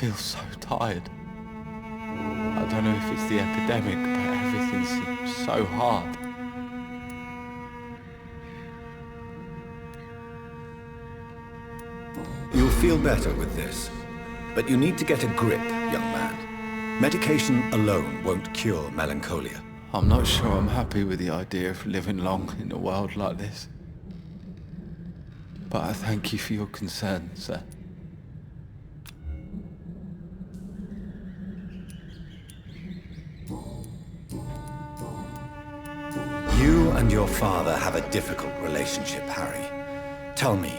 feel so tired. I don't know if it's the epidemic, but everything seems so hard. You'll feel better with this, but you need to get a grip, young man. Medication alone won't cure melancholia. I'm not sure I'm happy with the idea of living long in a world like this. But I thank you for your concern, sir. You and your father have a difficult relationship, Harry. Tell me,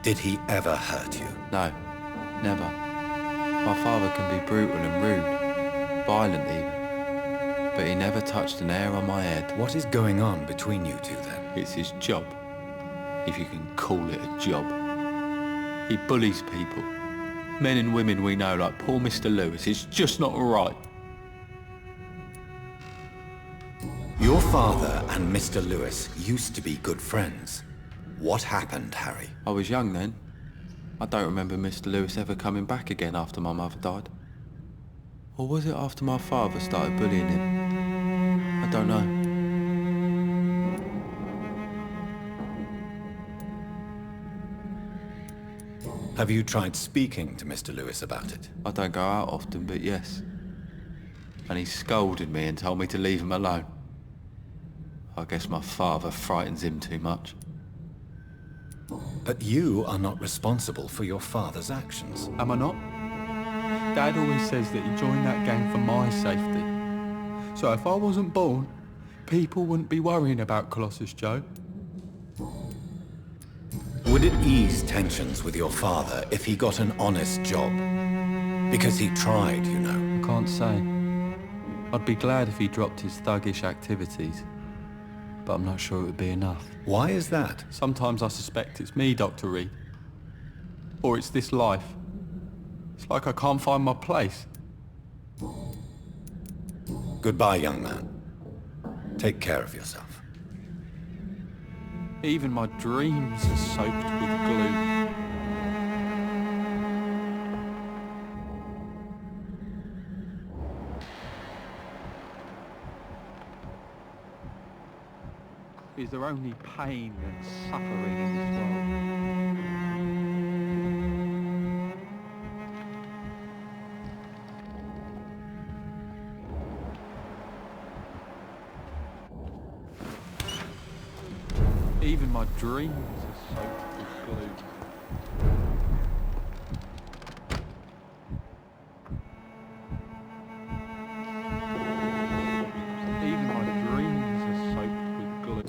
did he ever hurt you? No, never. My father can be brutal and rude, violent even. But he never touched an hair on my head. What is going on between you two then? It's his job, if you can call it a job. He bullies people. Men and women we know, like poor Mr. Lewis. It's just not right. Your father and Mr. Lewis used to be good friends. What happened, Harry? I was young then. I don't remember Mr. Lewis ever coming back again after my mother died. Or was it after my father started bullying him? I don't know. Have you tried speaking to Mr. Lewis about it? I don't go out often, but yes. And he scolded me and told me to leave him alone. I guess my father frightens him too much. But you are not responsible for your father's actions. Am I not? Dad always says that he joined that gang for my safety. So if I wasn't born, people wouldn't be worrying about Colossus Joe. Would it ease tensions with your father if he got an honest job? Because he tried, you know. I can't say. I'd be glad if he dropped his thuggish activities. But I'm not sure it would be enough. Why is that? Sometimes I suspect it's me, Dr. Reid. Or it's this life. It's like I can't find my place. Goodbye, young man. Take care of yourself. Even my dreams are soaked with glue. Is there only pain and suffering in this world? Even my dreams are soaked with glue. Even my dreams are soaked with glue.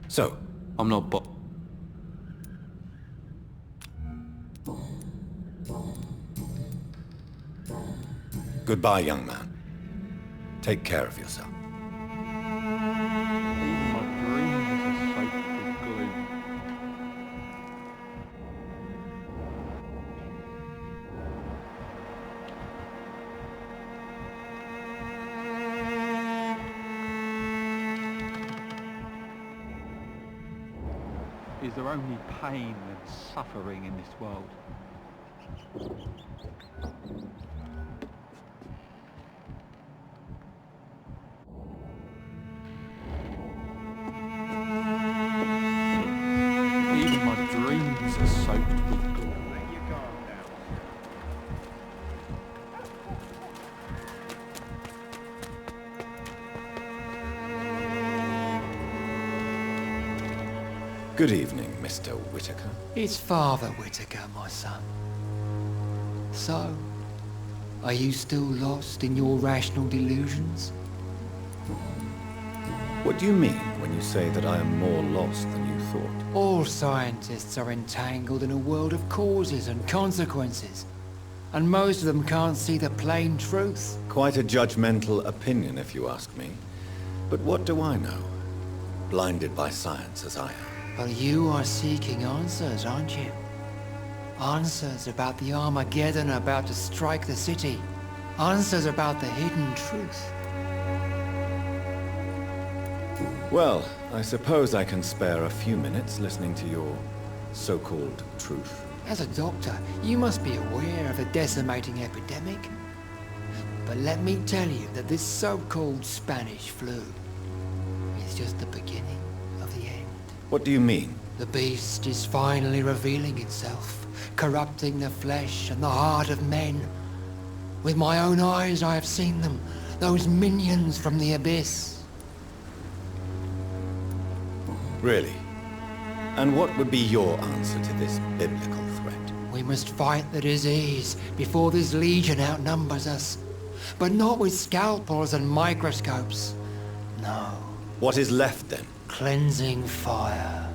So, I'm not goodbye, young man. Take care of yourself. Even my dreams are soaked with glue. Is there only pain and suffering in this world? Even my dreams are soaked with glue. Good evening, Mr. Whitaker. It's Father Whitaker, my son. So, are you still lost in your rational delusions? What do you mean when you say that I am more lost than you thought? All scientists are entangled in a world of causes and consequences. And most of them can't see the plain truth. Quite a judgmental opinion, if you ask me. But what do I know? Blinded by science as I am. But you are seeking answers, aren't you? Answers about the Armageddon about to strike the city. Answers about the hidden truth. Well, I suppose I can spare a few minutes listening to your so-called truth. As a doctor, you must be aware of the decimating epidemic. But let me tell you that this so-called Spanish flu is just the beginning of the end. What do you mean? The beast is finally revealing itself, corrupting the flesh and the heart of men. With my own eyes I have seen them, those minions from the abyss. Really? And what would be your answer to this biblical threat? We must fight the disease before this legion outnumbers us. But not with scalpels and microscopes. No. What is left then? Cleansing fire.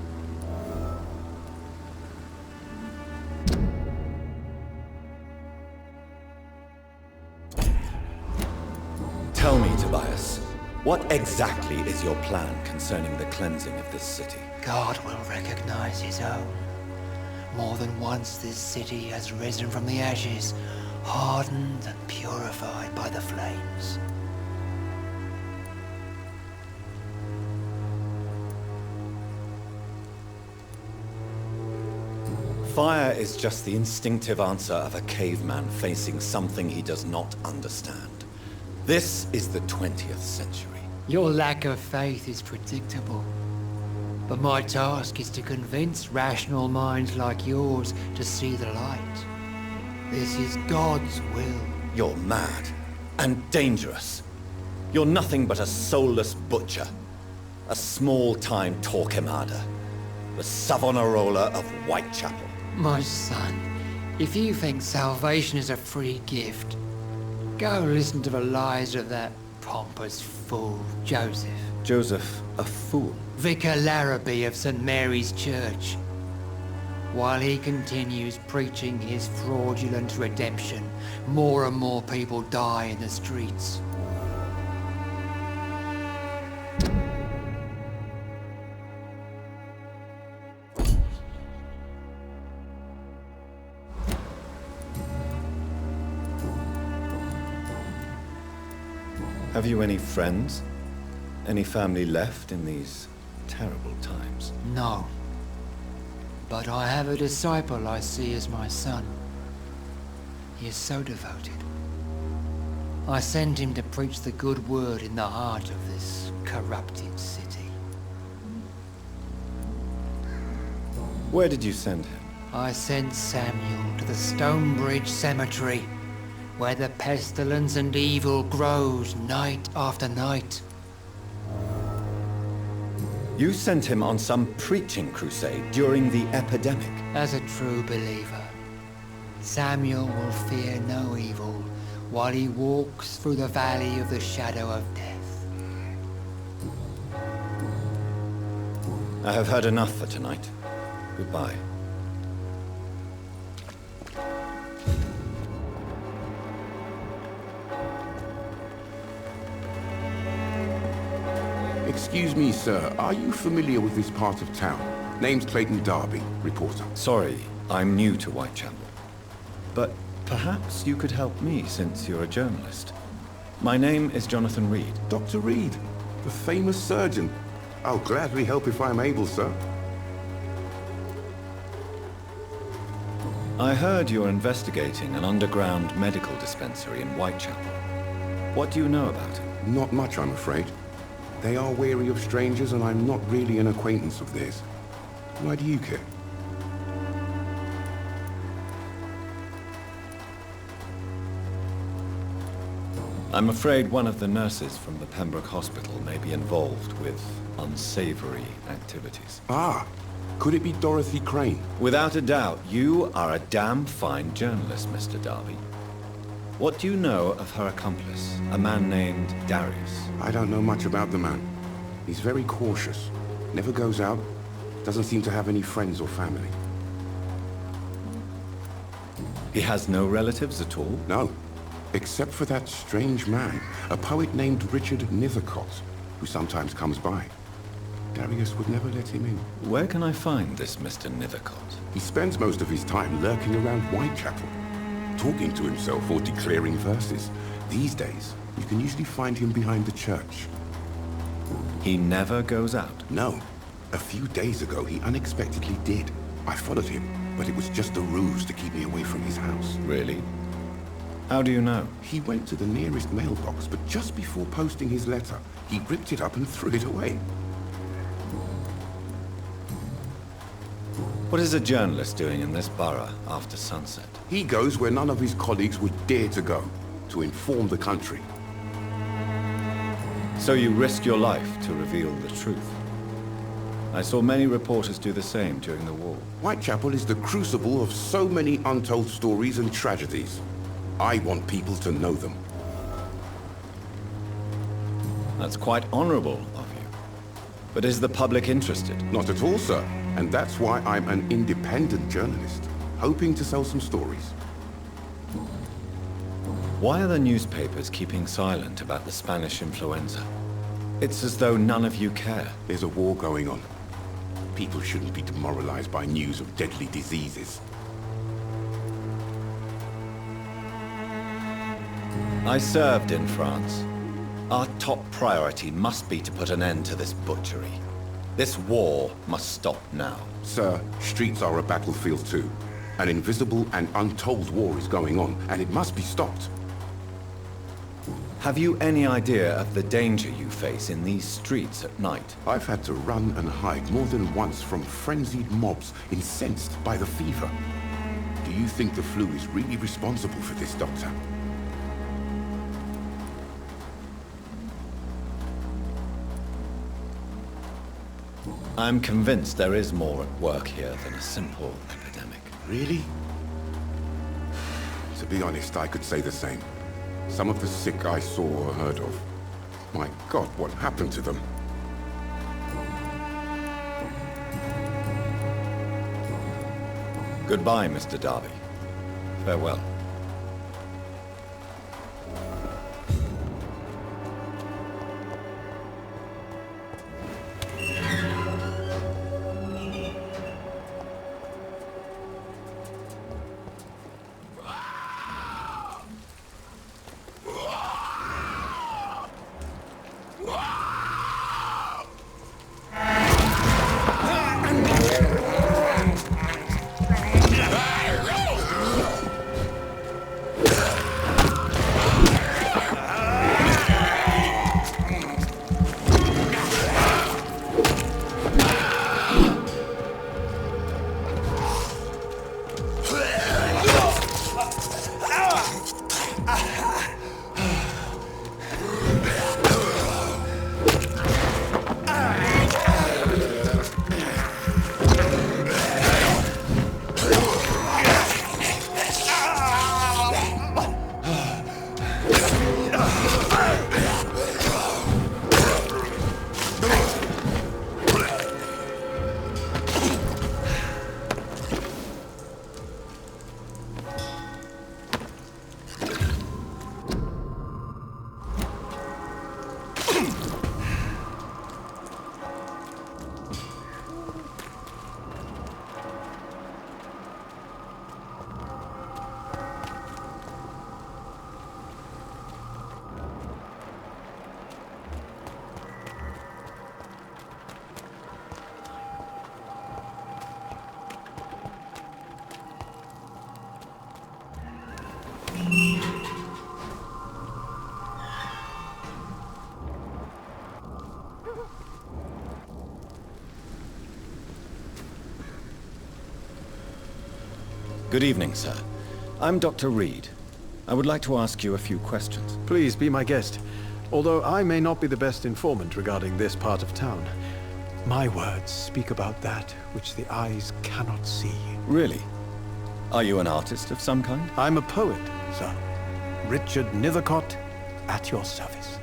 Tell me, Tobias, what exactly is your plan concerning the cleansing of this city? God will recognize his own. More than once this city has risen from the ashes, hardened and purified by the flames. Fire is just the instinctive answer of a caveman facing something he does not understand. This is the 20th century. Your lack of faith is predictable. But my task is to convince rational minds like yours to see the light. This is God's will. You're mad and dangerous. You're nothing but a soulless butcher. A small-time Torquemada. The Savonarola of Whitechapel. My son, if you think salvation is a free gift, go listen to the lies of that pompous fool, Joseph. Joseph, a fool? Vicar Larrabee of St. Mary's Church. While he continues preaching his fraudulent redemption, more and more people die in the streets. Have you any friends? Any family left in these terrible times? No. But I have a disciple I see as my son. He is so devoted. I send him to preach the good word in the heart of this corrupted city. Where did you send him? I sent Samuel to the Stonebridge Cemetery, where the pestilence and evil grows night after night. You sent him on some preaching crusade during the epidemic. As a true believer, Samuel will fear no evil while he walks through the valley of the shadow of death. I have heard enough for tonight. Goodbye. Excuse me, sir. Are you familiar with this part of town? Name's Clayton Darby, reporter. Sorry, I'm new to Whitechapel. But perhaps you could help me since you're a journalist. My name is Jonathan Reid. Dr. Reid, the famous surgeon. I'll gladly help if I'm able, sir. I heard you're investigating an underground medical dispensary in Whitechapel. What do you know about it? Not much, I'm afraid. They are wary of strangers, and I'm not really an acquaintance of theirs. Why do you care? I'm afraid one of the nurses from the Pembroke Hospital may be involved with unsavory activities. Ah, could it be Dorothy Crane? Without a doubt, you are a damn fine journalist, Mr. Darby. What do you know of her accomplice, a man named Darius? I don't know much about the man. He's very cautious. Never goes out. Doesn't seem to have any friends or family. He has no relatives at all? No. Except for that strange man, a poet named Richard Nithercott, who sometimes comes by. Darius would never let him in. Where can I find this Mr. Nithercott? He spends most of his time lurking around Whitechapel, talking to himself or declaring verses. These days, you can usually find him behind the church. He never goes out? No. A few days ago, he unexpectedly did. I followed him, but it was just a ruse to keep me away from his house. Really? How do you know? He went to the nearest mailbox, but just before posting his letter, he ripped it up and threw it away. What is a journalist doing in this borough after sunset? He goes where none of his colleagues would dare to go, to inform the country. So you risk your life to reveal the truth. I saw many reporters do the same during the war. Whitechapel is the crucible of so many untold stories and tragedies. I want people to know them. That's quite honorable of you. But is the public interested? Not at all, sir. And that's why I'm an independent journalist, hoping to sell some stories. Why are the newspapers keeping silent about the Spanish influenza? It's as though none of you care. There's a war going on. People shouldn't be demoralized by news of deadly diseases. I served in France. Our top priority must be to put an end to this butchery. This war must stop now. Sir, streets are a battlefield too. An invisible and untold war is going on, and it must be stopped. Have you any idea of the danger you face in these streets at night? I've had to run and hide more than once from frenzied mobs incensed by the fever. Do you think the flu is really responsible for this, Doctor? I'm convinced there is more at work here than a simple epidemic. Really? To be honest, I could say the same. Some of the sick I saw or heard of. My God, what happened to them? Goodbye, Mr. Darby. Farewell. Good evening, sir. I'm Dr. Reid. I would like to ask you a few questions. Please be my guest. Although I may not be the best informant regarding this part of town, my words speak about that which the eyes cannot see. Really? Are you an artist of some kind? I'm a poet, sir. Richard Nithercott, at your service.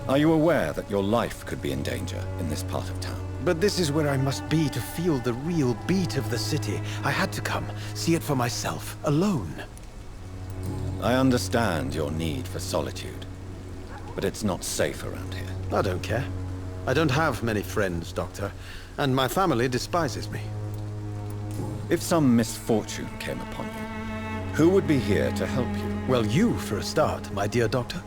Are you aware that your life could be in danger in this part of town? But this is where I must be to feel the real beat of the city. I had to come, see it for myself, alone. I understand your need for solitude, but it's not safe around here. I don't care. I don't have many friends, Doctor, and my family despises me. If some misfortune came upon you, who would be here to help you? Well, you for a start, my dear Doctor.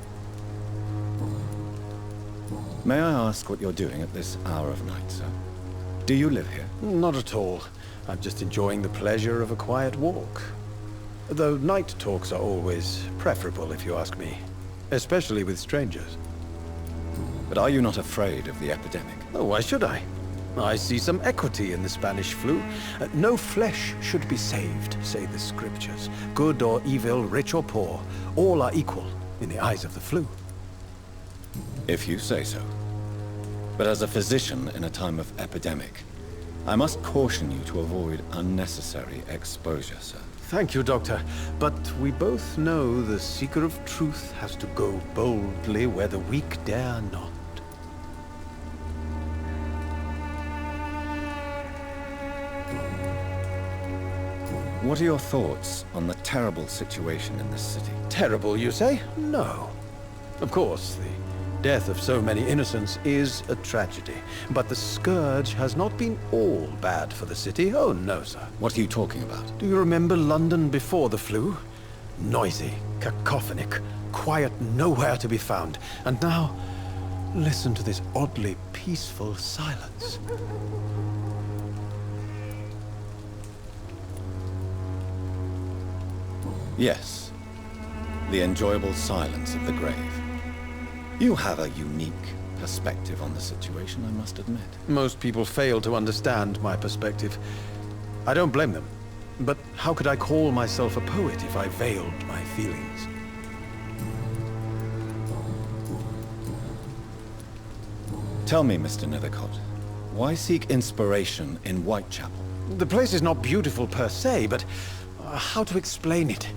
May I ask what you're doing at this hour of night, sir? Do you live here? Not at all. I'm just enjoying the pleasure of a quiet walk. Though night talks are always preferable, if you ask me. Especially with strangers. But are you not afraid of the epidemic? Oh, why should I? I see some equity in the Spanish flu. No flesh should be saved, say the scriptures. Good or evil, rich or poor, all are equal in the eyes of the flu. If you say so. But as a physician in a time of epidemic, I must caution you to avoid unnecessary exposure, sir. Thank you, Doctor. But we both know the seeker of truth has to go boldly where the weak dare not. What are your thoughts on the terrible situation in this city? Terrible, you say? No. Of course, the death of so many innocents is a tragedy. But the scourge has not been all bad for the city. Oh, no, sir. What are you talking about? Do you remember London before the flu? Noisy, cacophonic, quiet nowhere to be found. And now, listen to this oddly peaceful silence. Yes. The enjoyable silence of the grave. You have a unique perspective on the situation, I must admit. Most people fail to understand my perspective. I don't blame them. But how could I call myself a poet if I veiled my feelings? Tell me, Mr. Nethercott, why seek inspiration in Whitechapel? The place is not beautiful per se, but how to explain it?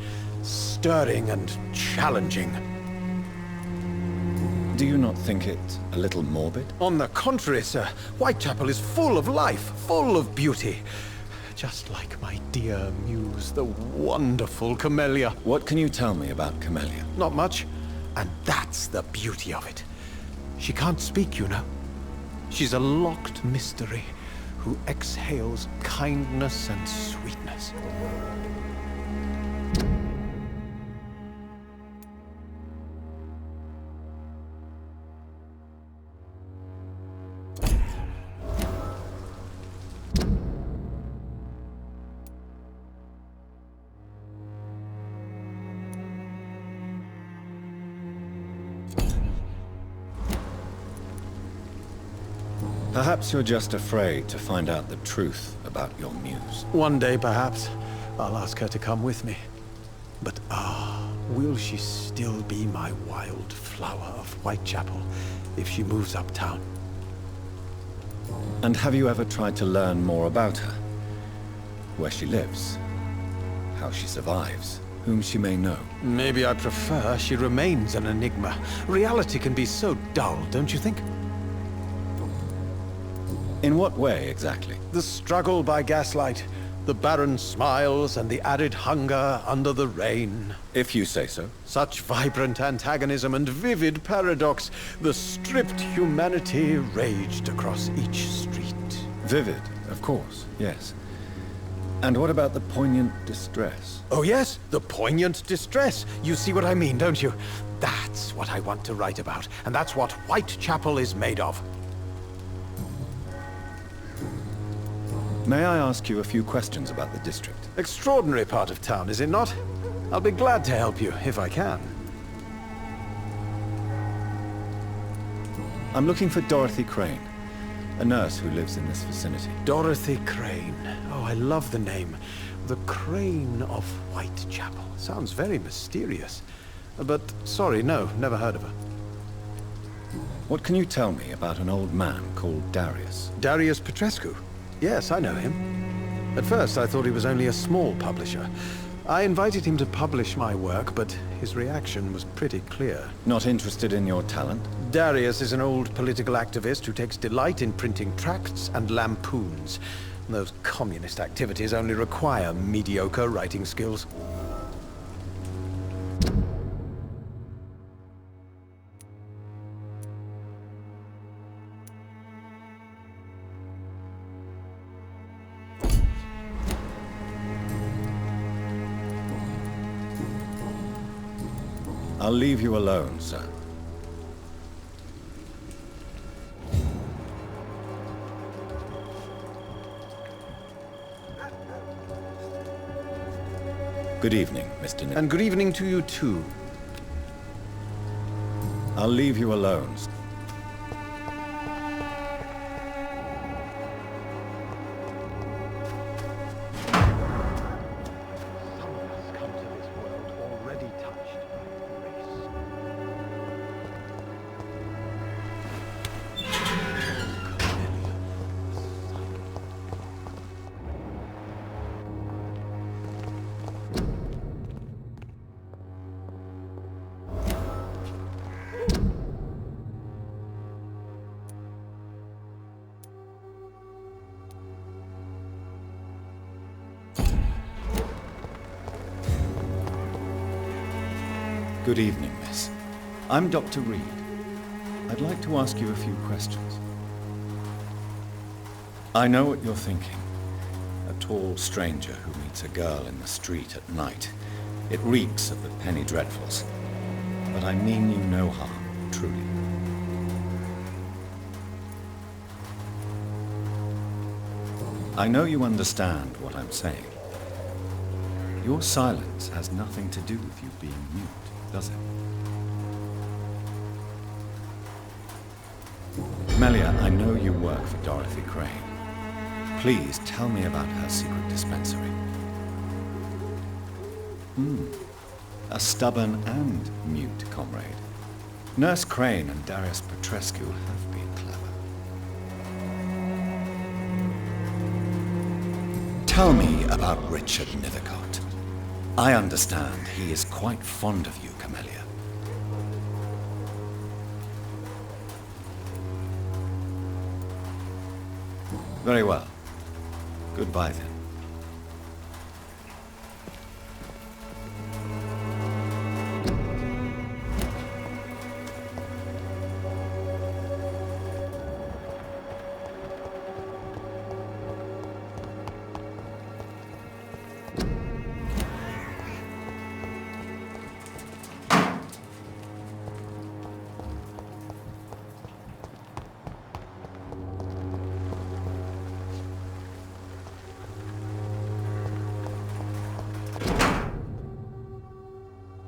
Stirring and challenging. Do you not think it a little morbid? On the contrary, sir. Whitechapel is full of life, full of beauty. Just like my dear muse, the wonderful Camellia. What can you tell me about Camellia? Not much. And that's the beauty of it. She can't speak, you know. She's a locked mystery who exhales kindness and sweetness. Perhaps you're just afraid to find out the truth about your muse. One day, perhaps, I'll ask her to come with me. But will she still be my wild flower of Whitechapel if she moves uptown? And have you ever tried to learn more about her? Where she lives? How she survives? Whom she may know? Maybe I prefer she remains an enigma. Reality can be so dull, don't you think? In what way, exactly? The struggle by gaslight, the barren smiles and the added hunger under the rain. If you say so. Such vibrant antagonism and vivid paradox. The stripped humanity raged across each street. Vivid, of course, yes. And what about the poignant distress? Oh yes, the poignant distress. You see what I mean, don't you? That's what I want to write about, and that's what Whitechapel is made of. May I ask you a few questions about the district? Extraordinary part of town, is it not? I'll be glad to help you, if I can. I'm looking for Dorothy Crane, a nurse who lives in this vicinity. Dorothy Crane. Oh, I love the name. The Crane of Whitechapel. Sounds very mysterious. But, sorry, no, never heard of her. What can you tell me about an old man called Darius? Darius Petrescu? Yes, I know him. At first, I thought he was only a small publisher. I invited him to publish my work, but his reaction was pretty clear. Not interested in your talent? Darius is an old political activist who takes delight in printing tracts and lampoons. Those communist activities only require mediocre writing skills. I'll leave you alone, sir. Good evening, Mr. Nick. And good evening to you too. I'll leave you alone. Good evening, miss. I'm Dr. Reid. I'd like to ask you a few questions. I know what you're thinking. A tall stranger who meets a girl in the street at night. It reeks of the penny dreadfuls. But I mean you no harm, truly. I know you understand what I'm saying. Your silence has nothing to do with you being mute, does it? Melia, I know you work for Dorothy Crane. Please tell me about her secret dispensary. A stubborn and mute comrade. Nurse Crane and Darius Petrescu have been clever. Tell me about Richard Nithercott. I understand he is quite fond of you, Camellia. Very well. Goodbye then.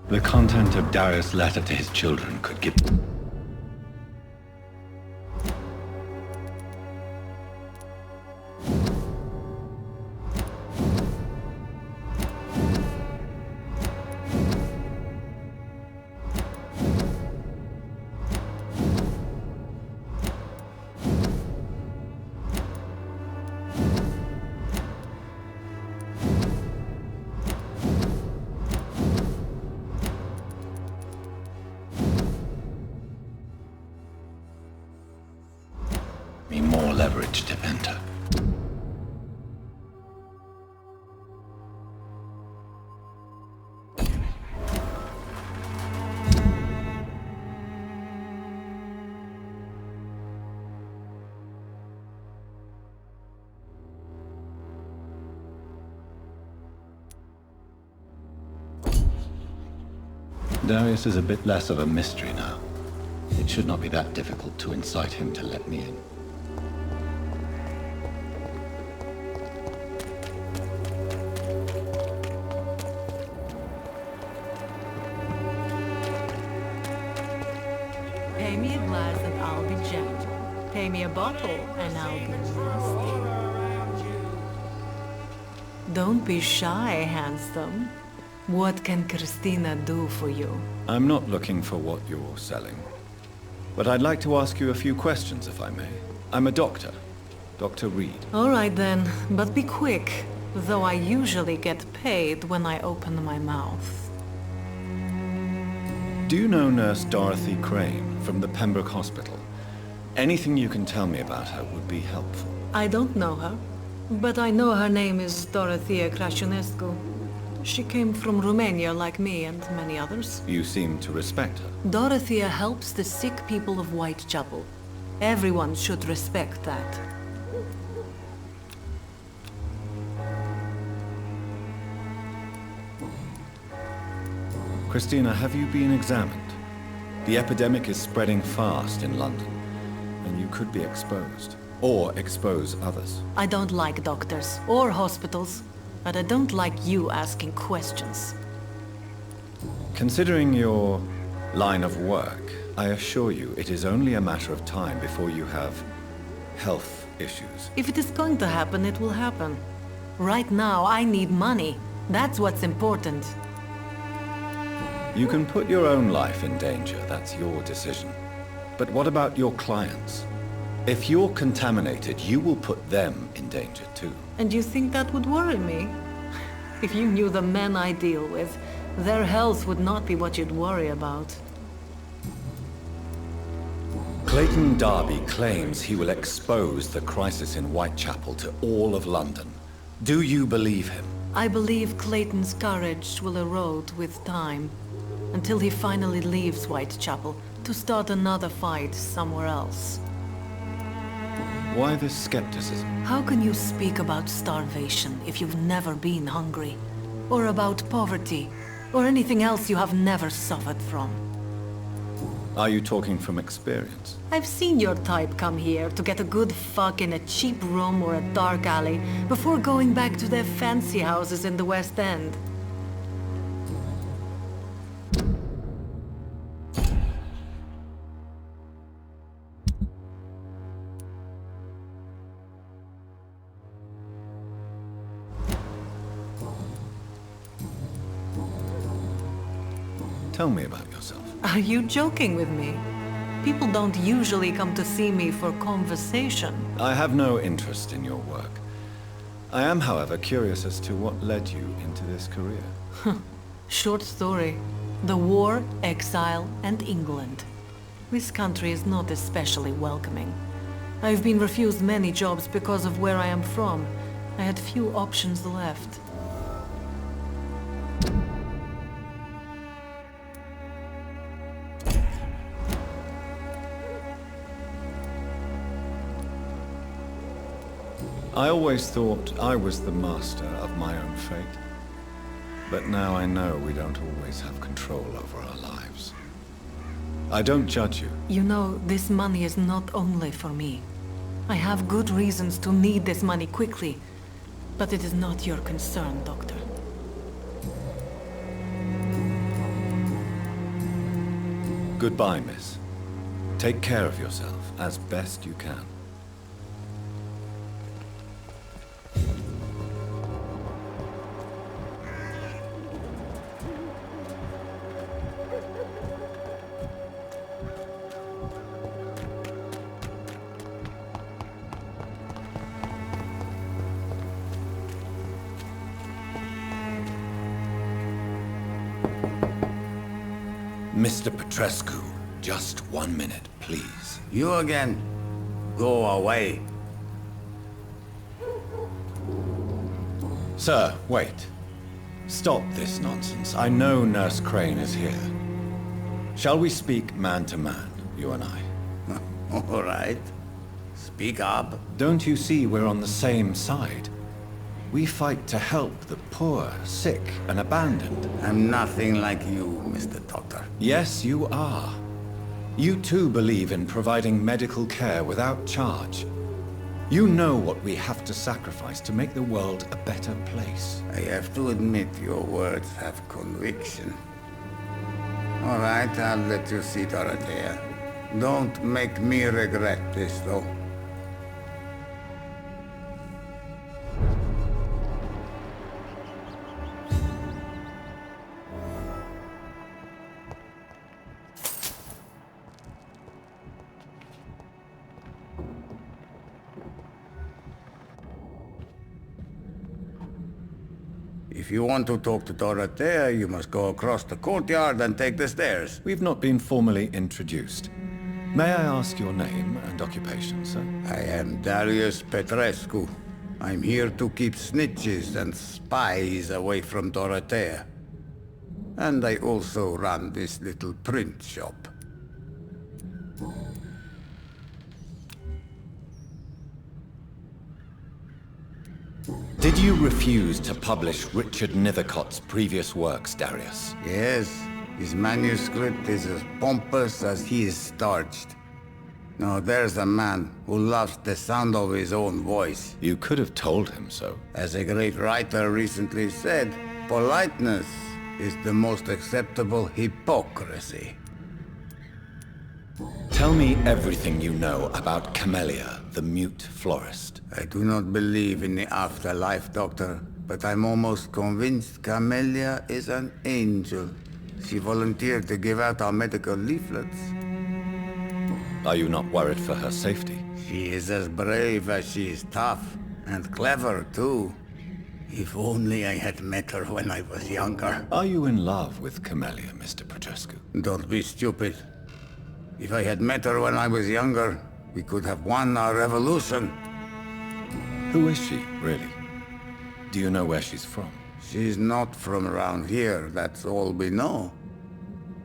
The content of Darius' letter to his children could give... me more leverage to enter. Darius is a bit less of a mystery now. It should not be that difficult to incite him to let me in. Pay me a glass and I'll be gentle. Pay me a bottle and I'll be nasty. Don't be shy, handsome. What can Christina do for you? I'm not looking for what you're selling. But I'd like to ask you a few questions, if I may. I'm a doctor. Dr. Reid. All right then, but be quick. though I usually get paid when I open my mouth. Do you know Nurse Dorothy Crane from the Pembroke Hospital? Anything you can tell me about her would be helpful. I don't know her, but I know her name is Dorothea Crăciunescu. She came from Romania like me and many others. You seem to respect her. Dorothea helps the sick people of Whitechapel. Everyone should respect that. Christina, have you been examined? The epidemic is spreading fast in London, and you could be exposed, or expose others. I don't like doctors or hospitals, but I don't like you asking questions. Considering your line of work, I assure you it is only a matter of time before you have health issues. If it is going to happen, it will happen. Right now, I need money. That's what's important. You can put your own life in danger, that's your decision. But what about your clients? If you're contaminated, you will put them in danger too. And you think that would worry me? If you knew the men I deal with, their health would not be what you'd worry about. Clayton Darby claims he will expose the crisis in Whitechapel to all of London. Do you believe him? I believe Clayton's courage will erode with time, until he finally leaves Whitechapel to start another fight somewhere else. Why this skepticism? How can you speak about starvation if you've never been hungry? Or about poverty? Or anything else you have never suffered from? Are you talking from experience? I've seen your type come here to get a good fuck in a cheap room or a dark alley before going back to their fancy houses in the West End. Tell me about yourself. Are you joking with me? People don't usually come to see me for conversation. I have no interest in your work. I am, however, curious as to what led you into this career. Short story. The war, exile, and England. This country is not especially welcoming. I've been refused many jobs because of where I am from. I had few options left. I always thought I was the master of my own fate. But now I know we don't always have control over our lives. I don't judge you. You know, this money is not only for me. I have good reasons to need this money quickly, but it is not your concern, Doctor. Goodbye, miss. Take care of yourself as best you can. Mr. Petrescu, just 1 minute, please. You again. Go away. Sir, wait. Stop this nonsense. I know Nurse Crane is here. Shall we speak man to man, you and I? All right. Speak up. Don't you see we're on the same side? We fight to help the poor, sick, and abandoned. I'm nothing like you, Mr. Doctor. Yes, you are. You too believe in providing medical care without charge. You know what we have to sacrifice to make the world a better place. I have to admit your words have conviction. All right, I'll let you see, Dorothea. Don't make me regret this, though. If you want to talk to Dorothea, you must go across the courtyard and take the stairs. We've not been formally introduced. May I ask your name and occupation, sir? I am Darius Petrescu. I'm here to keep snitches and spies away from Dorothea. And I also run this little print shop. Did you refuse to publish Richard Nethercott's previous works, Darius? Yes, his manuscript is as pompous as he is starched. Now there's a man who loves the sound of his own voice. You could have told him so. As a great writer recently said, politeness is the most acceptable hypocrisy. Tell me everything you know about Camellia, the mute florist. I do not believe in the afterlife, Doctor, but I'm almost convinced Camellia is an angel. She volunteered to give out our medical leaflets. Are you not worried for her safety? She is as brave as she is tough, and clever too. If only I had met her when I was younger. Are you in love with Camellia, Mr. Petrescu? Don't be stupid. If I had met her when I was younger, we could have won our revolution. Who is she, really? Do you know where she's from? She's not from around here, that's all we know.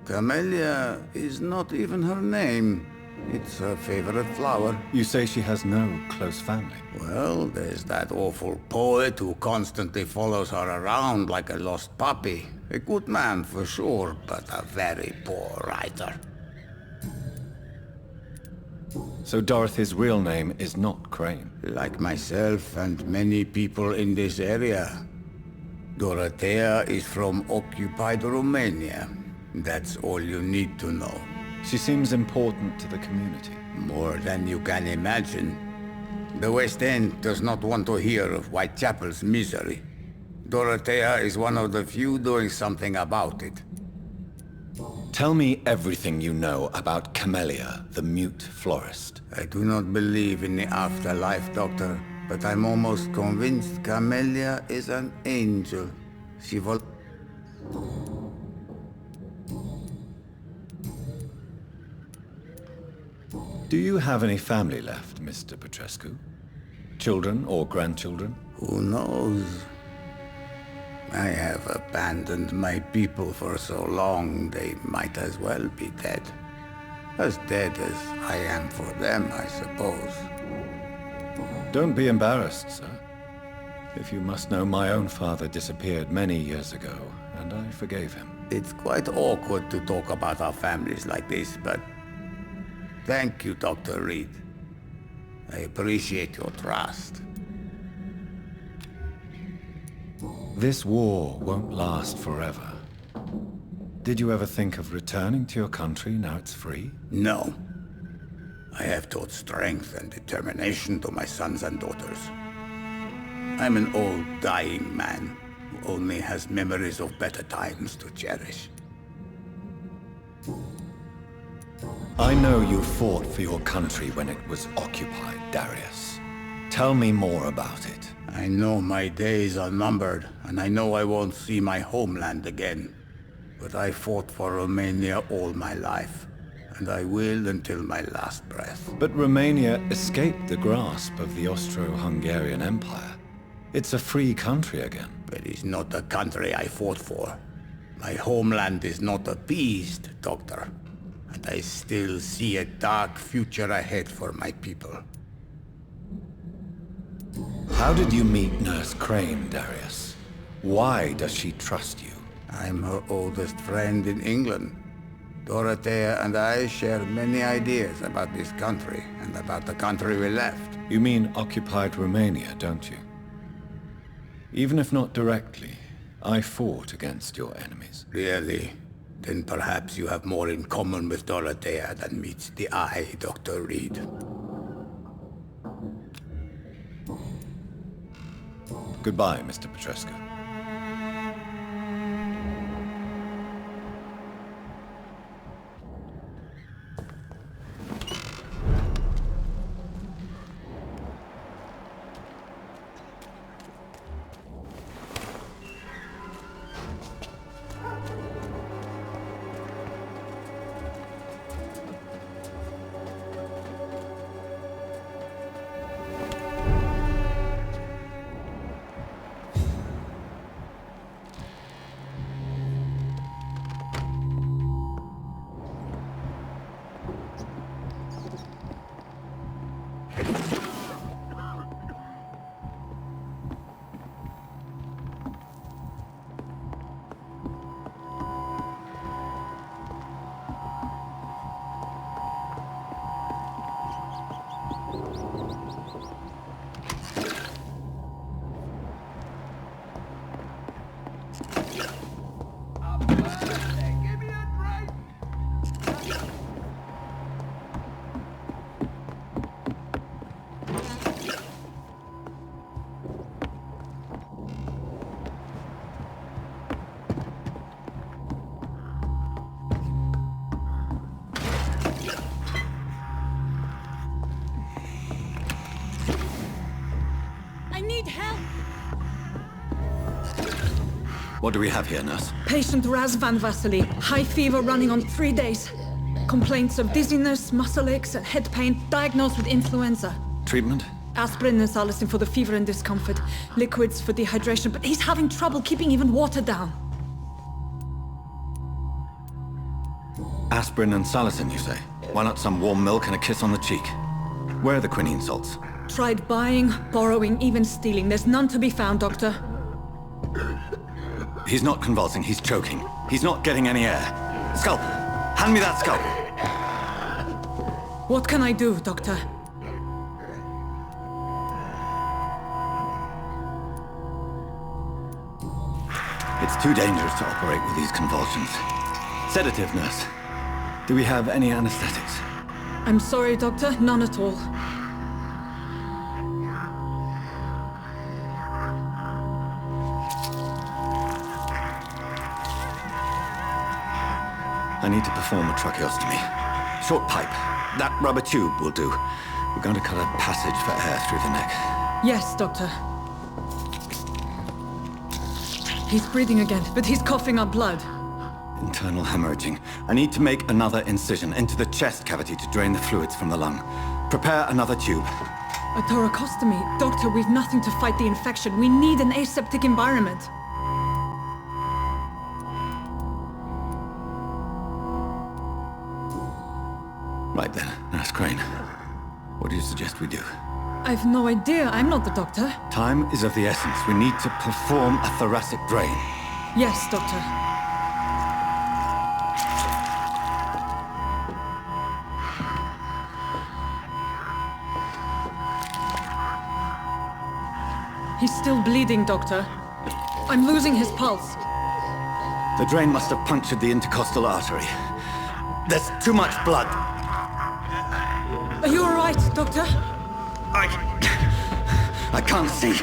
Camellia is not even her name. It's her favorite flower. You say she has no close family. Well, there's that awful poet who constantly follows her around like a lost puppy. A good man for sure, but a very poor writer. So Dorothy's real name is not Crane? Like myself and many people in this area. Dorothea is from occupied Romania. That's all you need to know. She seems important to the community. More than you can imagine. The West End does not want to hear of Whitechapel's misery. Dorothea is one of the few doing something about it. Tell me everything you know about Camellia, the mute florist. I do not believe in the afterlife, Doctor, but I'm almost convinced Camellia is an angel. She will... Do you have any family left, Mr. Petrescu? Children or grandchildren? Who knows? I have abandoned my people for so long, they might as well be dead. As dead as I am for them, I suppose. Don't be embarrassed, sir. If you must know, my own father disappeared many years ago, and I forgave him. It's quite awkward to talk about our families like this, but... Thank you, Dr. Reid. I appreciate your trust. This war won't last forever. Did you ever think of returning to your country now it's free? No. I have taught strength and determination to my sons and daughters. I'm an old, dying man who only has memories of better times to cherish. I know you fought for your country when it was occupied, Darius. Tell me more about it. I know my days are numbered, and I know I won't see my homeland again. But I fought for Romania all my life, and I will until my last breath. But Romania escaped the grasp of the Austro-Hungarian Empire. It's a free country again. But it's not the country I fought for. My homeland is not appeased, Doctor. And I still see a dark future ahead for my people. How did you meet Nurse Crane, Darius? Why does she trust you? I'm her oldest friend in England. Dorothea and I share many ideas about this country and about the country we left. You mean occupied Romania, don't you? Even if not directly, I fought against your enemies. Really? Then perhaps you have more in common with Dorothea than meets the eye, Dr. Reid. Goodbye, Mr. Petrescu. I need help! What do we have here, nurse? Patient Razvan Vasily. High fever running on 3 days. Complaints of dizziness, muscle aches, and head pain. Diagnosed with influenza. Treatment? Aspirin and salicin for the fever and discomfort. Liquids for dehydration, but he's having trouble keeping even water down. Aspirin and salicin, you say? Why not some warm milk and a kiss on the cheek? Where are the quinine salts? Tried buying, borrowing, even stealing. There's none to be found, Doctor. He's not convulsing, he's choking. He's not getting any air. Scalp! Hand me that scalp! What can I do, Doctor? It's too dangerous to operate with these convulsions. Sedative, nurse. Do we have any anesthetics? I'm sorry, Doctor. None at all. I need to perform a tracheostomy. Short pipe. That rubber tube will do. We're going to cut a passage for air through the neck. Yes, Doctor. He's breathing again, but he's coughing up blood. Internal hemorrhaging. I need to make another incision into the chest cavity to drain the fluids from the lung. Prepare another tube. A thoracostomy. Doctor, we've nothing to fight the infection. We need an aseptic environment. Right then, Nurse Crane. What do you suggest we do? I've no idea. I'm not the doctor. Time is of the essence. We need to perform a thoracic drain. Yes, Doctor. He's still bleeding, Doctor. I'm losing his pulse. The drain must have punctured the intercostal artery. There's too much blood. Are you all right, Doctor? I can't see.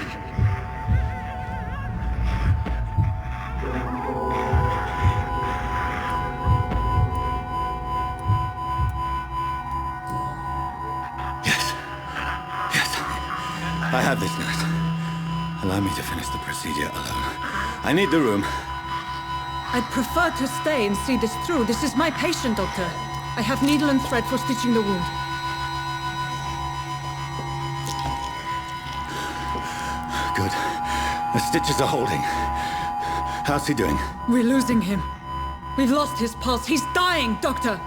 Yes. Yes. I have this, nurse. Allow me to finish the procedure alone. I need the room. I'd prefer to stay and see this through. This is my patient, Doctor. I have needle and thread for stitching the wound. Good. The stitches are holding. How's he doing? We're losing him. We've lost his pulse. He's dying, Doctor!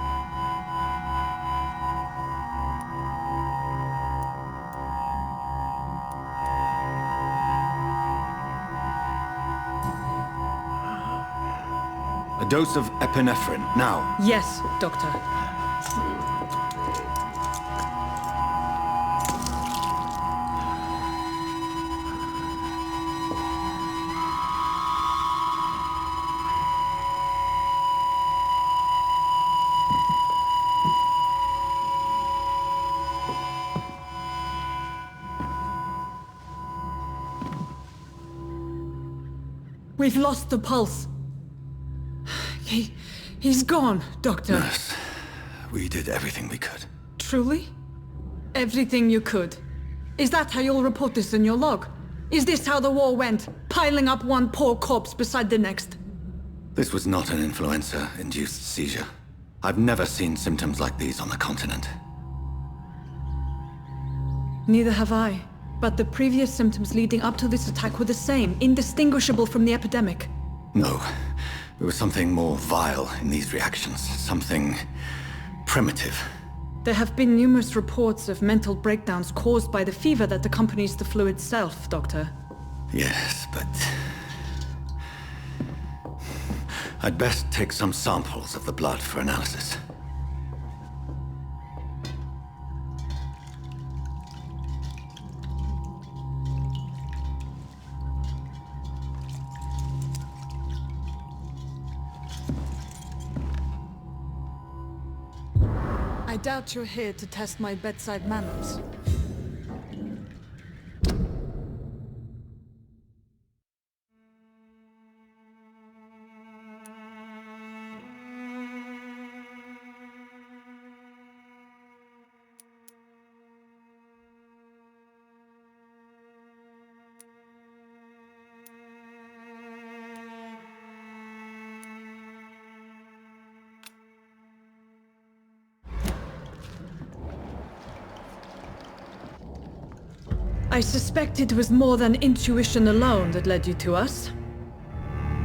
A dose of epinephrine, now. Yes, Doctor. We've lost the pulse. He's gone, Doctor. Nurse, we did everything we could. Truly? Everything you could. Is that how you'll report this in your log? Is this how the war went? Piling up one poor corpse beside the next? This was not an influenza-induced seizure. I've never seen symptoms like these on the continent. Neither have I. But the previous symptoms leading up to this attack were the same, indistinguishable from the epidemic. No. There was something more vile in these reactions. Something primitive. There have been numerous reports of mental breakdowns caused by the fever that accompanies the flu itself, Doctor. Yes, but... I'd best take some samples of the blood for analysis. I doubt you're here to test my bedside manners. I suspect it was more than intuition alone that led you to us.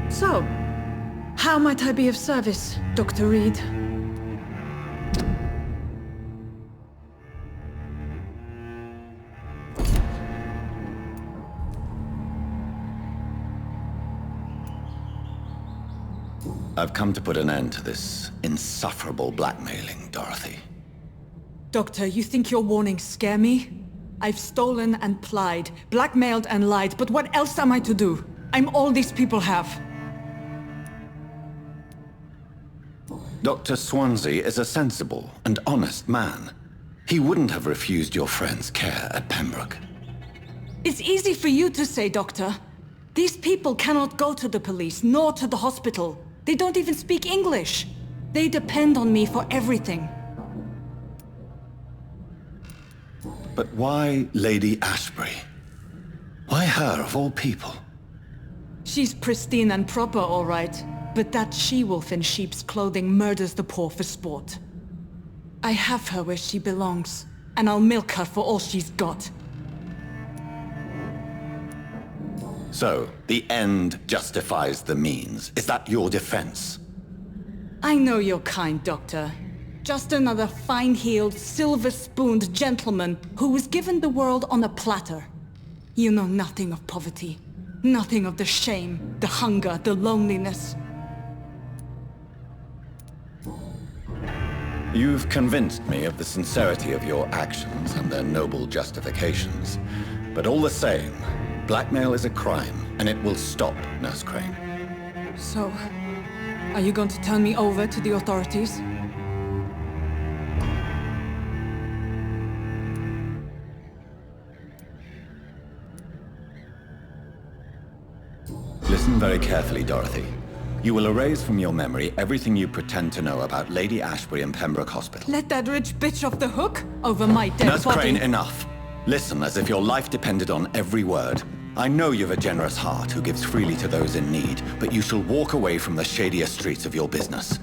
So, how might I be of service, Dr. Reid? I've come to put an end to this insufferable blackmailing, Dorothy. Doctor, you think your warnings scare me? I've stolen and plied, blackmailed and lied, but what else am I to do? I'm all these people have. Dr. Swansea is a sensible and honest man. He wouldn't have refused your friend's care at Pembroke. It's easy for you to say, Doctor. These people cannot go to the police, nor to the hospital. They don't even speak English. They depend on me for everything. But why Lady Ashbury? Why her, of all people? She's pristine and proper, all right. But that she-wolf in sheep's clothing murders the poor for sport. I have her where she belongs, and I'll milk her for all she's got. So, the end justifies the means. Is that your defense? I know you're kind, Doctor. Just another fine-heeled, silver-spooned gentleman who was given the world on a platter. You know nothing of poverty. Nothing of the shame, the hunger, the loneliness. You've convinced me of the sincerity of your actions and their noble justifications. But all the same, blackmail is a crime, and it will stop, Nurse Crane. So, are you going to turn me over to the authorities? Listen very carefully, Dorothy. You will erase from your memory everything you pretend to know about Lady Ashbury and Pembroke Hospital. Let that rich bitch off the hook over my dead Nurse body. Crane, enough. Listen as if your life depended on every word. I know you've a generous heart who gives freely to those in need, but you shall walk away from the shadier streets of your business.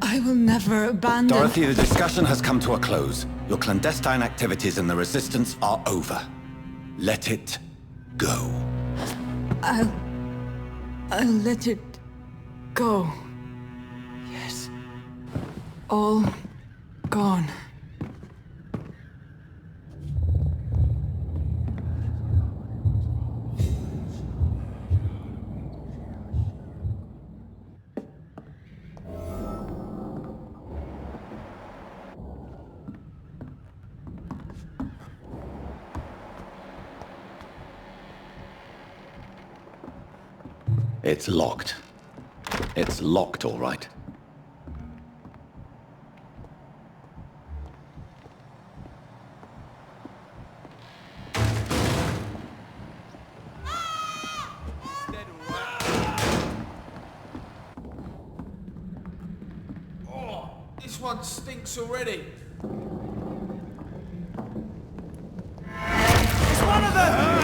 I will never abandon... Dorothy, the discussion has come to a close. Your clandestine activities in the Resistance are over. Let it go. I'll let it go. Yes. All gone. It's locked. It's locked, all right. Oh, this one stinks already. It's one of them!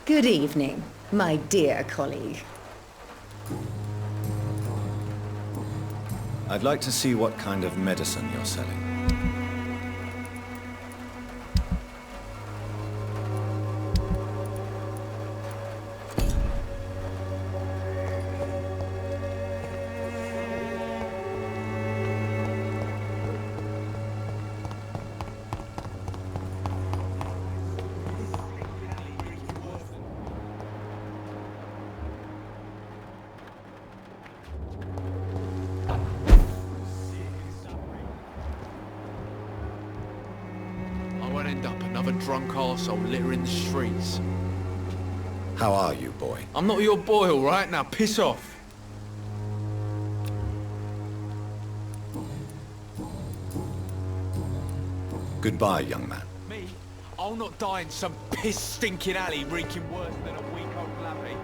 Good evening, my dear colleague. I'd like to see what kind of medicine you're selling. End up another drunk arsehole littering the streets. How are you, boy? I'm not your boy, all right? Now piss off. Goodbye, young man. Me? I'll not die in some piss-stinking alley reeking worse than a week-old lappy.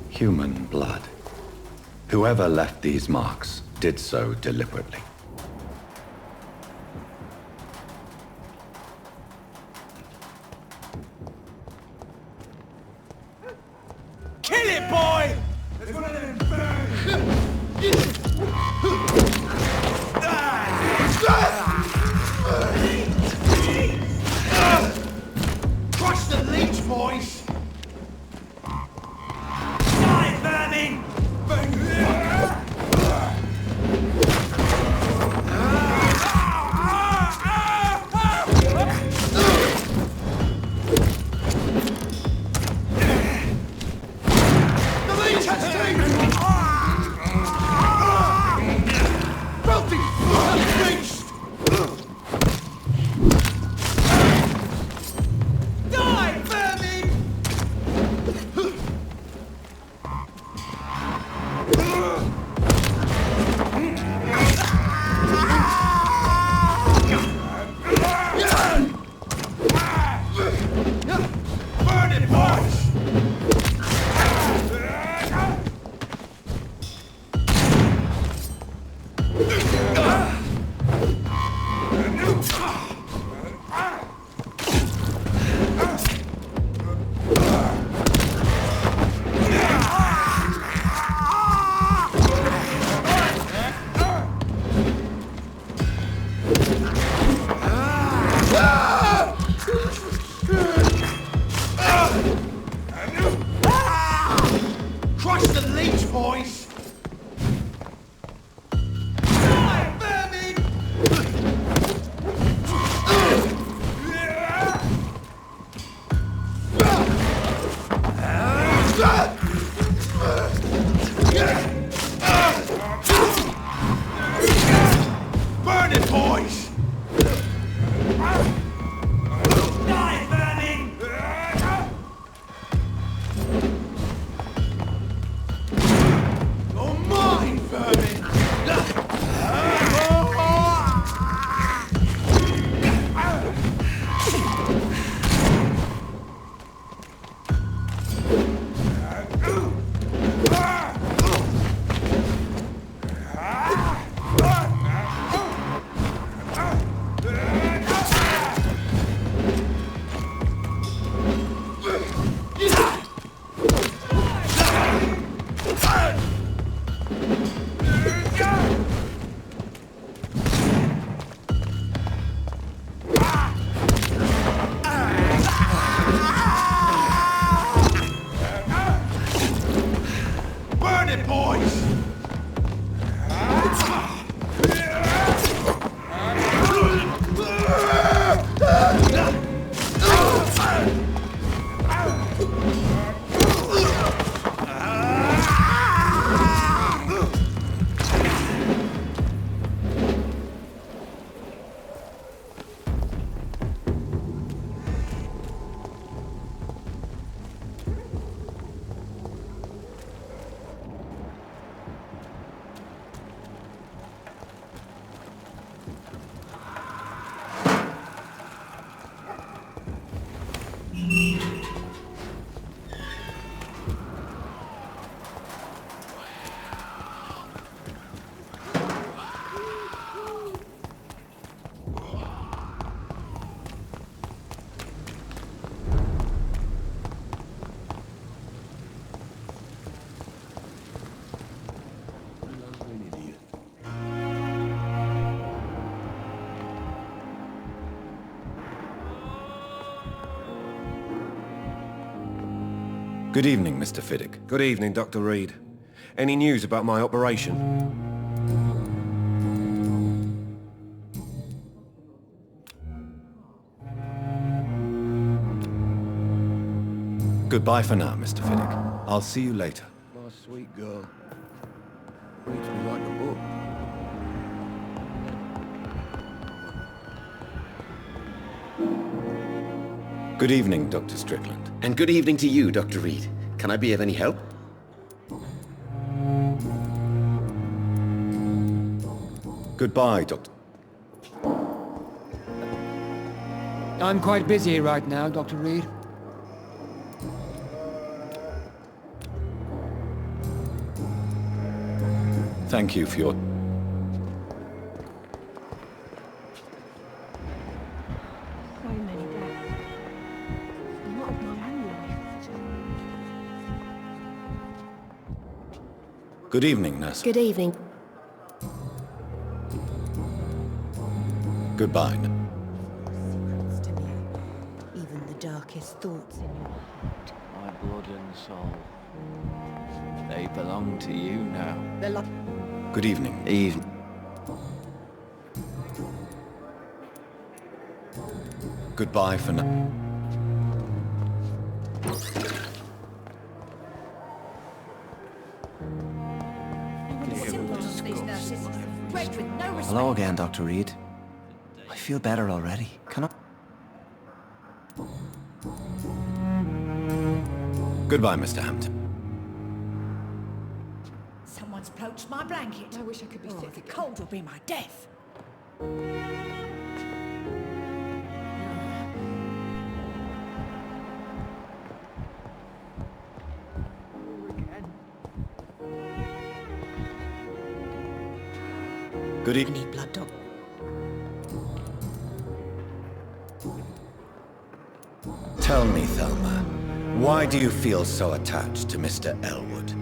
Human blood. Whoever left these marks did so deliberately. Kill it, boy! Crush the leech, boys! Die, vermin! The leech has taken! Filthy beast! Die, vermin! Burn it, boys! Good evening, Mr. Fiddick. Good evening, Dr. Reid. Any news about my operation? Goodbye for now, Mr. Fiddick. I'll see you later. My sweet girl. Reads me like a book. Good evening, Dr. Strickland. And good evening to you, Dr. Reid. Can I be of any help? Goodbye, Dr. I'm quite busy right now, Dr. Reid. Thank you for your... Good evening, nurse. Good evening. Goodbye. Secrets to me, even the darkest thoughts in your heart. My blood and soul. They belong to you now. Good evening. Goodbye for now. Hello again, Dr. Reid. I feel better already. Can I... Goodbye, Mr. Hampton. Someone's poached my blanket. I wish I could be sick. The cold will be my death. Good evening. I need blood, Doc. Tell me, Thelma, why do you feel so attached to Mr. Elwood?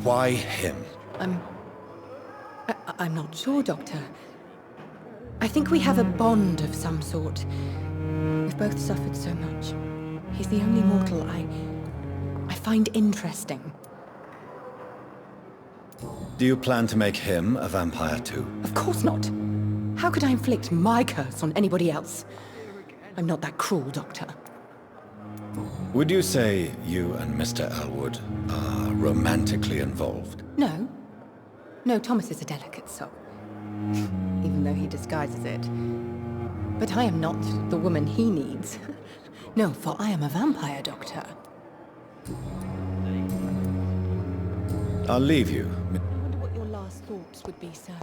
Why him? I'm not sure, Doctor. I think we have a bond of some sort. We've both suffered so much. He's the only mortal I find interesting. Do you plan to make him a vampire too? Of course not. How could I inflict my curse on anybody else? I'm not that cruel, Doctor. Would you say you and Mr. Elwood are romantically involved? No. No, Thomas is a delicate soul. Even though he disguises it. But I am not the woman he needs. No, for I am a vampire, Doctor. I'll leave you. I wonder what your last thoughts would be, sir.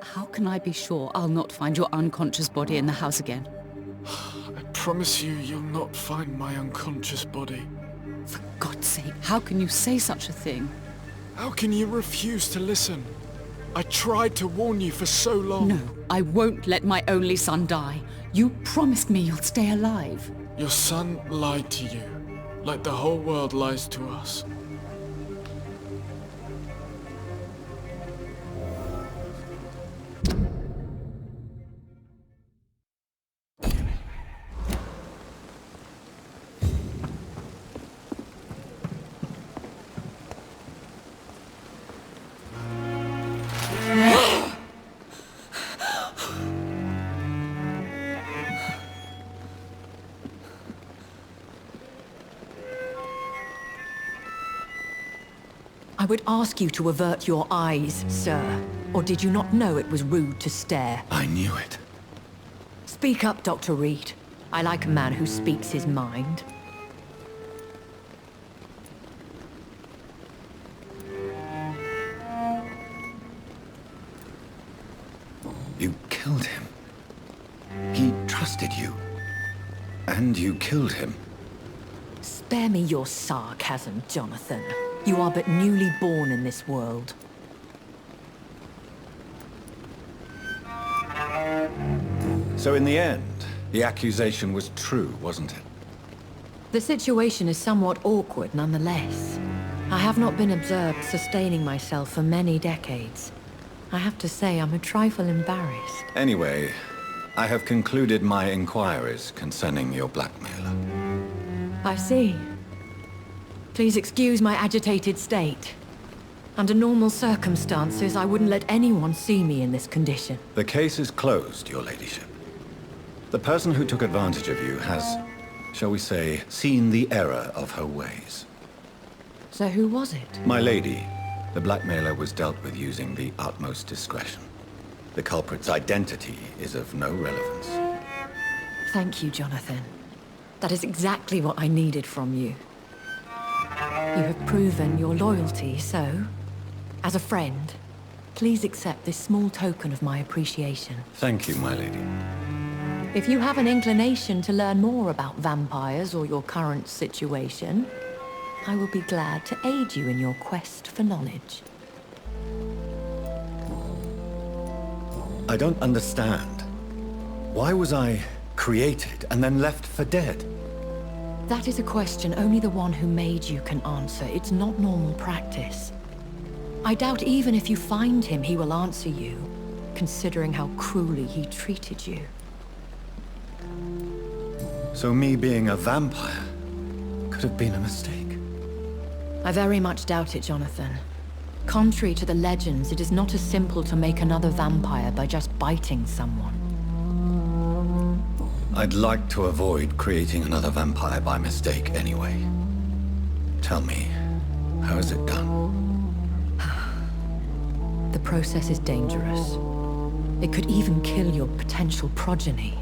How can I be sure I'll not find your unconscious body in the house again? I promise you, you'll not find my unconscious body. For God's sake, how can you say such a thing? How can you refuse to listen? I tried to warn you for so long. No, I won't let my only son die. You promised me you'll stay alive. Your son lied to you, like the whole world lies to us. I would ask you to avert your eyes, sir. Or did you not know it was rude to stare? I knew it. Speak up, Dr. Reid. I like a man who speaks his mind. You killed him. He trusted you. And you killed him. Spare me your sarcasm, Jonathan. You are but newly born in this world. So in the end, the accusation was true, wasn't it? The situation is somewhat awkward nonetheless. I have not been observed sustaining myself for many decades. I have to say I'm a trifle embarrassed. Anyway, I have concluded my inquiries concerning your blackmailer. I see. Please excuse my agitated state. Under normal circumstances, I wouldn't let anyone see me in this condition. The case is closed, your ladyship. The person who took advantage of you has, shall we say, seen the error of her ways. So who was it? My lady, the blackmailer was dealt with using the utmost discretion. The culprit's identity is of no relevance. Thank you, Jonathan. That is exactly what I needed from you. You have proven your loyalty, so, as a friend, please accept this small token of my appreciation. Thank you, my lady. If you have an inclination to learn more about vampires or your current situation, I will be glad to aid you in your quest for knowledge. I don't understand. Why was I created and then left for dead? That is a question only the one who made you can answer. It's not normal practice. I doubt even if you find him, he will answer you, considering how cruelly he treated you. So me being a vampire could have been a mistake? I very much doubt it, Jonathan. Contrary to the legends, it is not as simple to make another vampire by just biting someone. I'd like to avoid creating another vampire by mistake anyway. Tell me, how is it done? The process is dangerous. It could even kill your potential progeny.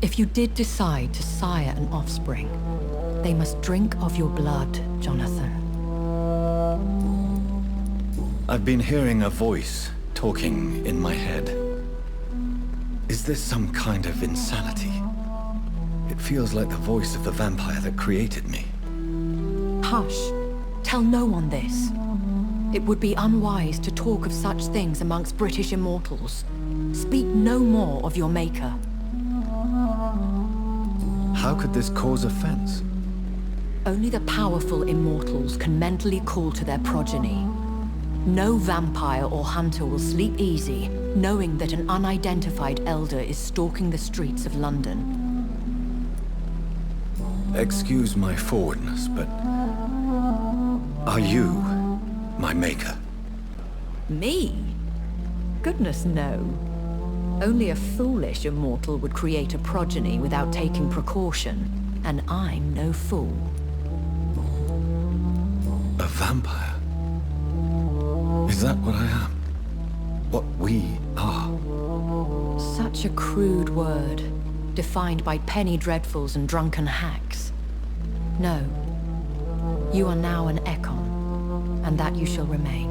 If you did decide to sire an offspring, they must drink of your blood, Jonathan. I've been hearing a voice talking in my head. Is this some kind of insanity? It feels like the voice of the vampire that created me. Hush. Tell no one this. It would be unwise to talk of such things amongst British immortals. Speak no more of your maker. How could this cause offense? Only the powerful immortals can mentally call to their progeny. No vampire or hunter will sleep easy, knowing that an unidentified elder is stalking the streets of London. Excuse my forwardness, but are you my maker? Me? Goodness, no. Only a foolish immortal would create a progeny without taking precaution, and I'm no fool. A vampire? Is that what I am? What we are? Such a crude word, defined by penny dreadfuls and drunken hacks. No. You are now an Ekon, and that you shall remain.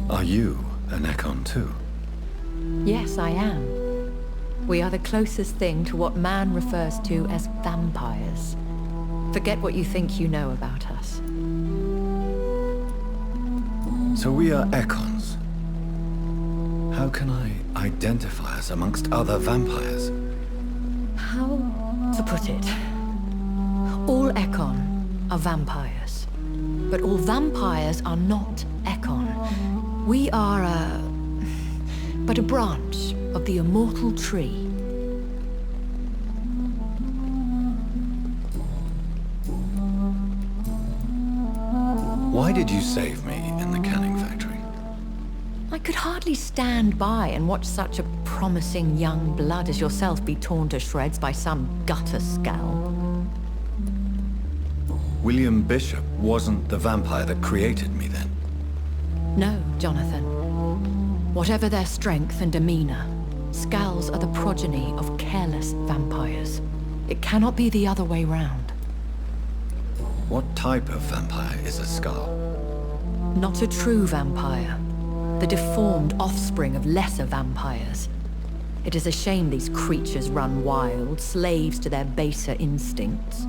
Are you an Ekon too? Yes, I am. We are the closest thing to what man refers to as vampires. Forget what you think you know about us. So we are Ekons. How can I identify us amongst other vampires? How to put it? All Ekon are vampires. But all vampires are not Ekon. We are but a branch of the immortal tree. Why did you save me in the canning factory? I could hardly stand by and watch such a promising young blood as yourself be torn to shreds by some gutter scowl. William Bishop wasn't the vampire that created me then? No, Jonathan. Whatever their strength and demeanor, Skulls are the progeny of careless vampires. It cannot be the other way round. What type of vampire is a Skull? Not a true vampire. The deformed offspring of lesser vampires. It is a shame these creatures run wild, slaves to their baser instincts.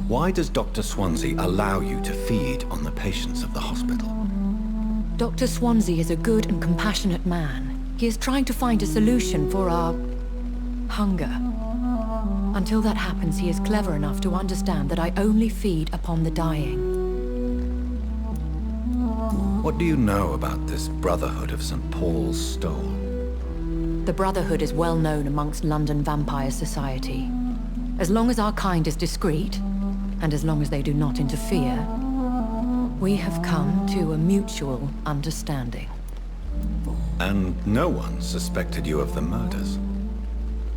Why does Dr. Swansea allow you to feed on the patients of the hospital? Dr. Swansea is a good and compassionate man. He is trying to find a solution for our hunger. Until that happens, he is clever enough to understand that I only feed upon the dying. What do you know about this Brotherhood of St. Paul's Stole? The Brotherhood is well known amongst London vampire society. As long as our kind is discreet, and as long as they do not interfere, we have come to a mutual understanding. And no one suspected you of the murders?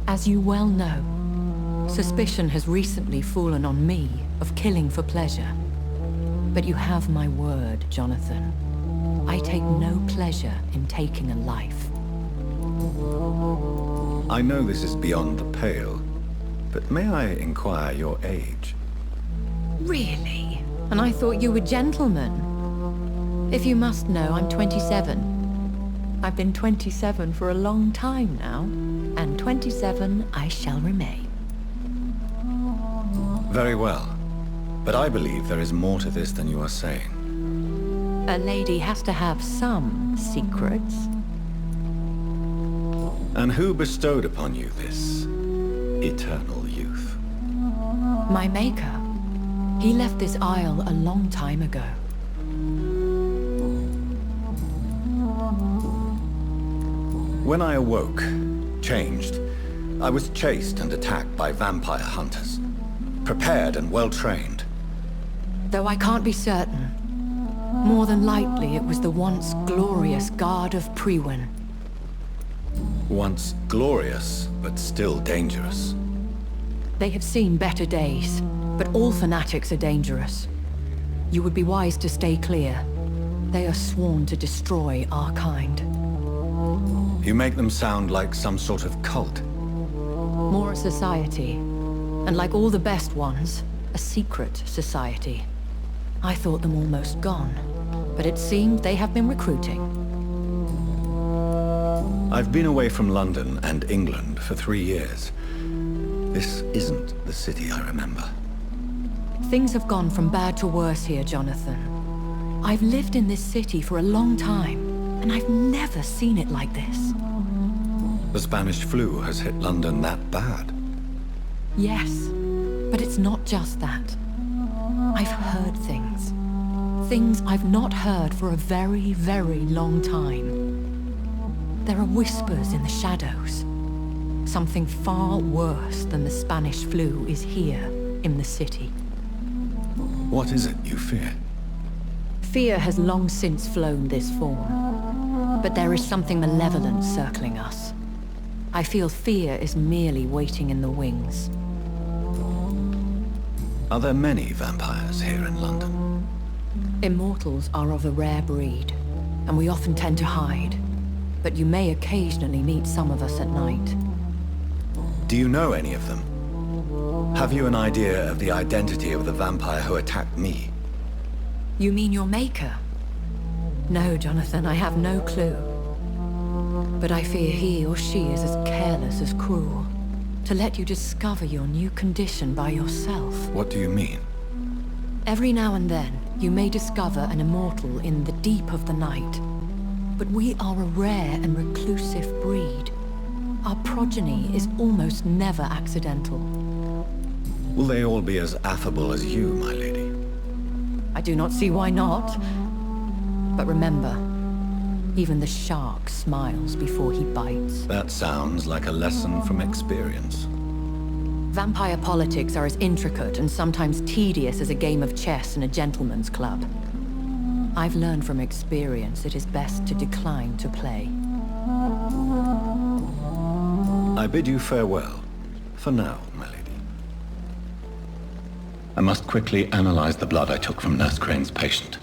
As you well know, suspicion has recently fallen on me of killing for pleasure. But you have my word, Jonathan. I take no pleasure in taking a life. I know this is beyond the pale, but may I inquire your age? Really? And I thought you were gentlemen. If you must know, I'm 27. I've been 27 for a long time now, and 27 I shall remain. Very well. But I believe there is more to this than you are saying. A lady has to have some secrets. And who bestowed upon you this eternal youth? My maker. He left this isle a long time ago. When I awoke, changed, I was chased and attacked by vampire hunters. Prepared and well-trained. Though I can't be certain. More than likely, it was the once glorious Guard of Priwen. Once glorious, but still dangerous. They have seen better days, but all fanatics are dangerous. You would be wise to stay clear. They are sworn to destroy our kind. You make them sound like some sort of cult. More a society. And like all the best ones, a secret society. I thought them almost gone, but it seemed they have been recruiting. I've been away from London and England for 3 years. This isn't the city I remember. Things have gone from bad to worse here, Jonathan. I've lived in this city for a long time, and I've never seen it like this. The Spanish flu has hit London that bad. Yes, but it's not just that. I've heard things. Things I've not heard for a very, very long time. There are whispers in the shadows. Something far worse than the Spanish flu is here in the city. What is it you fear? Fear has long since flown this form. But there is something malevolent circling us. I feel fear is merely waiting in the wings. Are there many vampires here in London? Immortals are of a rare breed, and we often tend to hide. But you may occasionally meet some of us at night. Do you know any of them? Have you an idea of the identity of the vampire who attacked me? You mean your maker? No, Jonathan, I have no clue. But I fear he or she is as careless as cruel. To let you discover your new condition by yourself. What do you mean? Every now and then, you may discover an immortal in the deep of the night. But we are a rare and reclusive breed. Our progeny is almost never accidental. Will they all be as affable as you, my lady? I do not see why not. But remember, even the shark smiles before he bites. That sounds like a lesson from experience. Vampire politics are as intricate and sometimes tedious as a game of chess in a gentleman's club. I've learned from experience it is best to decline to play. I bid you farewell. For now, my lady. I must quickly analyze the blood I took from Nurse Crane's patient.